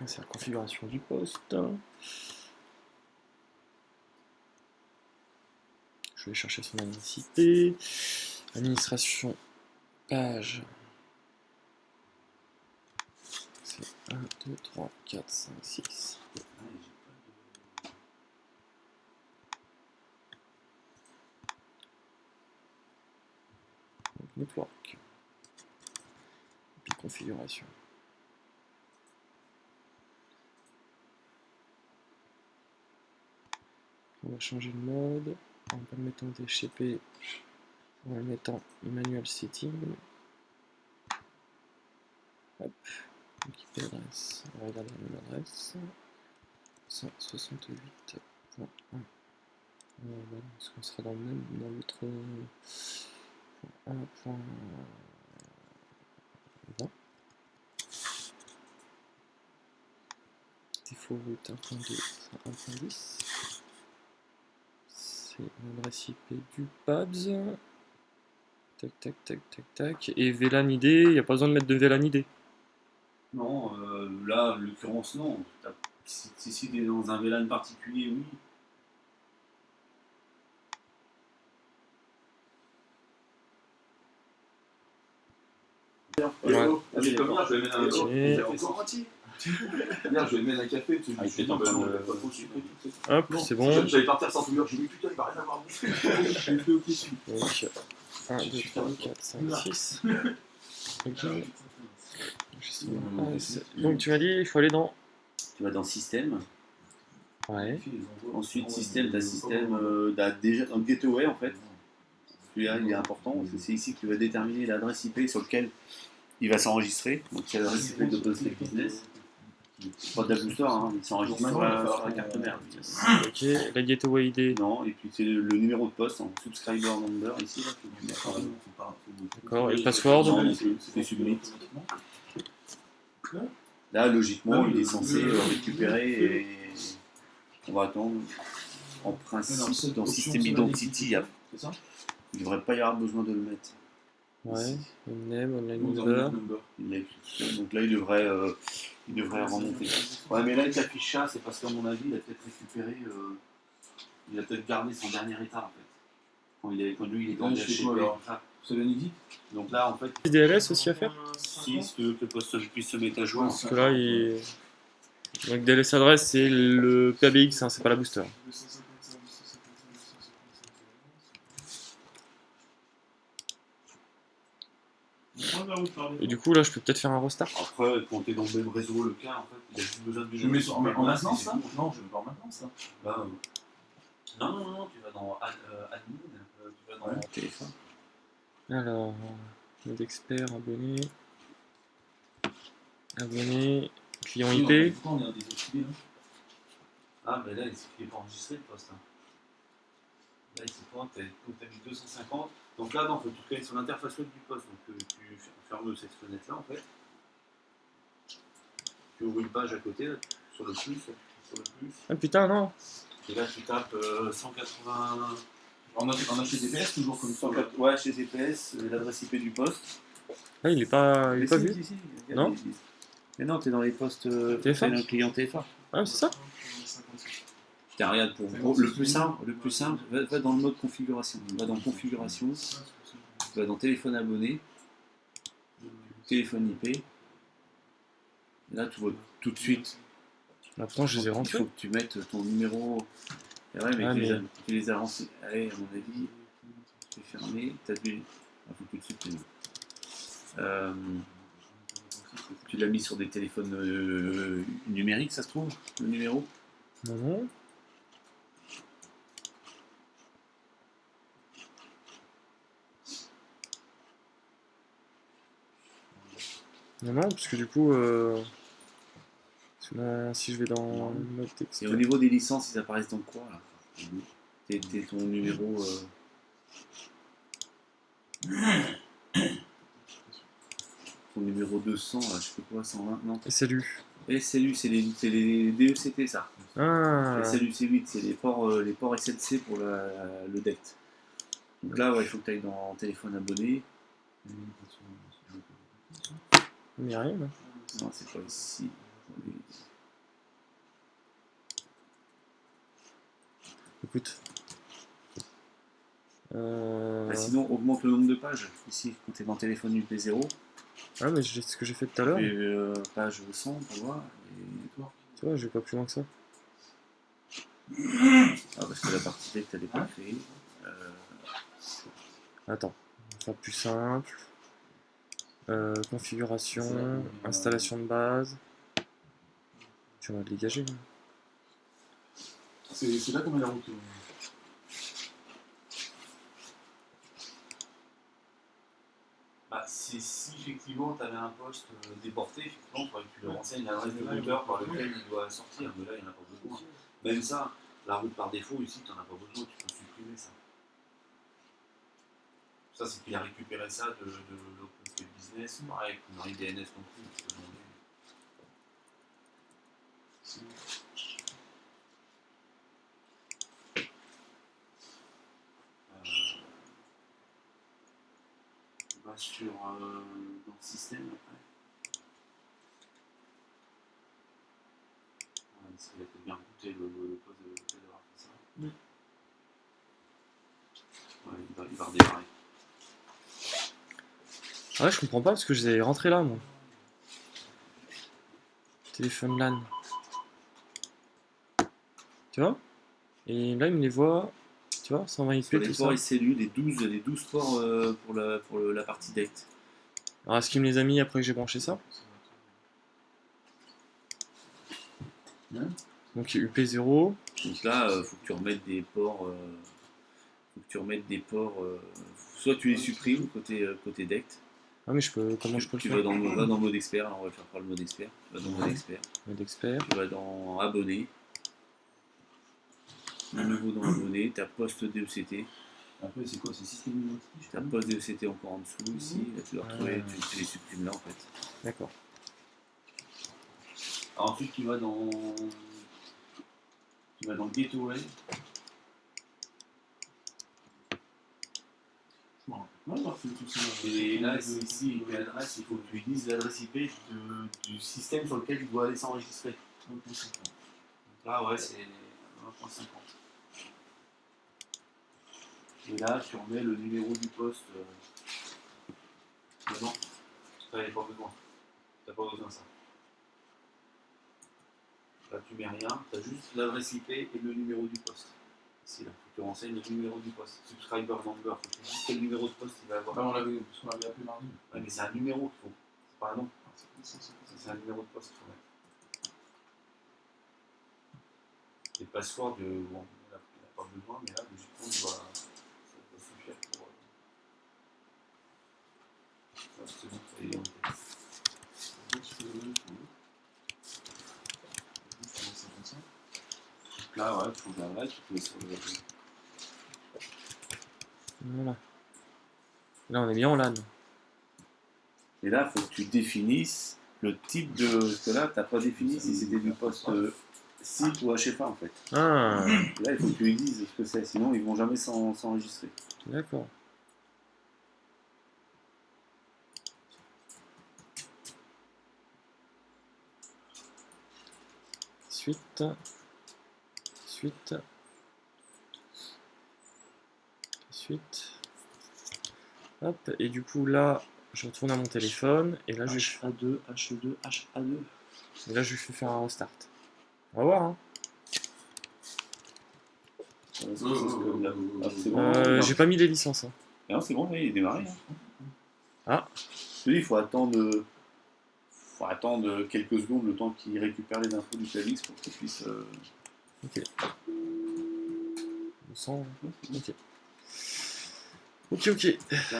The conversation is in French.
C'est la configuration du poste. Je vais chercher son adresse IP. Administration page. C'est 1, 2, 3, 4, 5, 6. Donc, network. Et puis configuration. On va changer le mode. On va le mettre en DHCP. On va le mettre en manual setting. Hop. Donc IP adresse. On va regarder la même adresse. 168.1. Est-ce qu'on sera dans le même, dans l'autre 1.20. Défaut route 1.2, 1.10. C'est l'adresse IP du PABS. Tac, tac, tac, tac, tac. Et VLAN ID, il n'y a pas besoin de mettre de VLAN ID. Non, là, en l'occurrence, non. Si tu es dans un VLAN particulier, oui. Ouais. C'est comme hier, je vais mettre un café. Hier, je vais mettre un café. Ah, il était en train de... Hop, c'est bon. J'allais partir sans douleur. J'ai dit putain, il va rien avoir bouffé. J'ai fait ok. Donc, 1, 2, 3, 4, 5, 6. Ok. Donc, tu m'as dit, il faut aller dans. Tu vas dans Système. Ouais. Ensuite, Système, tu as Système, déjà un gateway en fait. Celui-là, il est important. C'est ici que tu vas déterminer l'adresse IP sur laquelle il va s'enregistrer. Donc, c'est l'adresse IP de Postec Business. Pas de la booster, hein, il s'enregistre sur la carte mère. Ok, la gateway ID. Non, et puis c'est le numéro de poste en subscriber number ici. D'accord, et le password. Non, c'est submit. Là, logiquement, il est censé récupérer et on va attendre. En principe, dans System Identity, il ne devrait pas y avoir besoin de le mettre. Ouais, name, online number. Donc là, il devrait remonter. Ouais, mais là, il t'affiche ça, c'est parce qu'à mon avis, il a peut-être récupéré, il a peut-être gardé son dernier état en fait. Quand lui, il est dans le HCP. C'est la NIDI. Donc là, en fait, DLS aussi à faire. si tu veux que le poste puisse se mettre à jour. Parce que là, il. Donc DLS adresse, c'est le PABX, hein, c'est pas la booster. Et du coup, là, je peux peut-être faire un restart. Après, quand tu es dans le même réseau, le cas, en fait, il a juste besoin de. Je mets en maintenance là. Non, je ne mets pas en maintenance là. Bah, non, tu vas dans admin, tu vas dans téléphone. Alors, mode expert, abonné. Abonné, client IP. Pourquoi on est désactivé là? Ah, mais là, il n'est pas enregistré le poste. Hein. Là, il se pointe, tu as mis 250. Donc là, non, il faut que tu crées sur l'interface web du poste. Donc tu fermes cette fenêtre-là, en fait. Tu ouvres une page à côté, là, sur le plus. Ah putain, non. Et là, tu tapes 180. On a HTTPS toujours comme ça. Ouais, chez CPS, l'adresse IP du poste. Ah, il est pas vu. Si, Non. Mais non, t'es dans les postes TF1. le client TF1. Ah, c'est ça. Tiens, regarde, pour le plus simple, va dans le mode configuration. Va dans configuration, va dans téléphone abonné, téléphone IP. Et là, tu vois tout de suite. Là, pourtant, je les ai Il rentrés. faut que tu mettes ton numéro. Et ouais, mais tu les as rentrés. Allez, à mon avis, tu es fermé. Il faut tout de suite tu l'as mis sur des téléphones numériques, ça se trouve, le numéro? Non. Non, parce que du coup, si je vais dans le mode texte. Et au niveau des licences, ils apparaissent dans quoi là? T'es ton numéro. Ton numéro 200, là, je sais pas quoi, 120, non? SLU. SLU, c'est les DECT, ça. Ah. SLU, c'est 8, c'est les ports SLC pour le DECT. Donc là, il faut que tu ailles dans téléphone abonné. Il n'y a rien là. Non, c'est pas ici. Écoute. Bah, sinon, augmente le nombre de pages. Ici, quand tu es dans téléphone UP0, Ah, mais c'est ce que j'ai fait tout à l'heure. et page 100 pour voir. Et... Tu vois, je vais pas plus loin que ça. Ah, parce que la partie deck, elle n'est pas faite. Attends, on va faire plus simple. Configuration, installation de base. Tu vas dégager. Là. C'est là qu'on met la route. Bah, si effectivement tu avais un poste déporté, effectivement, il faudrait que tu lui renseignes l'adresse de routeur par lequel il doit sortir, mais là il n'y en a pas besoin. Même ça, la route par défaut, ici, tu n'en as pas besoin, tu peux supprimer ça. Ça, c'est qu'il a récupéré ça de l'OpenScape Business, pareil, qu'on a DNS non plus. Tu peux demander. On va sur dans le système après. Ça va être bien goûté le poste d'avoir fait ça. Ouais, il va redémarrer. Ah ouais, je comprends pas parce que je les ai rentrés là, moi. Téléphone LAN. Tu vois? Et là, il me les voit. Tu vois, 120 Sur IP, les tout ça. ports et cellules, les 12 ports pour la partie deck. Alors, est-ce qu'il me les a mis après que j'ai branché ça? Donc, il y a UP0. Donc là, faut que tu remettes des ports. Soit tu les supprimes côté deck. Ah, mais je peux. Comment je peux le Tu faire? vas dans le mode expert. Alors on va le faire par le mode expert. Tu vas dans le mode expert. Mode expert. Tu vas dans abonné. De nouveau dans abonné. Tu as poste DECT. Après, c'est quoi? C'est système identité. Tu as poste DECT encore en dessous ici. Là, tu dois retrouver. Tu les supprimes là en fait. D'accord. Alors ensuite, tu vas dans Gateway. Et là, ici, IP adresse, il faut que tu lui dises l'adresse IP du système sur lequel il doit aller s'enregistrer. Donc là, ouais, c'est 1.50. Et là, tu remets le numéro du poste. Non, ça, il n'y a pas besoin. Tu n'as pas besoin de ça. Là, tu mets rien, tu as juste l'adresse IP et le numéro du poste. Ici, là, faut que tu renseignes le numéro du poste. Subscriber number, faut que tu dises quel numéro de poste il va avoir. Bah, on l'avait appelé mardi. Ouais, mais c'est un numéro qu'il faut, c'est pas un nom. C'est un numéro de poste qu'il faut mettre. Les passwords, bon, il n'a pas besoin, mais là, logiquement, ça va suffire pour. C'est bon, ça y est, on est. Là, ouais, tu trouves l'adresse, tu peux sur le. Voilà. Là, on est bien en LAN. Et là, il faut que tu définisses le type de. Parce que là, tu n'as pas défini si c'était du poste site ou HFA en fait. Ah, Là, il faut que tu lui dises ce que c'est, sinon ils vont jamais s'enregistrer. d'accord. Suite. Hop, et du coup là, je retourne à mon téléphone et là je HA2, HE2, HA2. et là je lui fais faire un restart. On va voir hein. C'est bon. J'ai pas mis les licences. Hein. Non, c'est bon, il est démarré. Hein. Ah. Il faut attendre quelques secondes le temps qu'il récupère les infos du Clavix pour qu'il puisse. Ok. 200. Ok. Ok.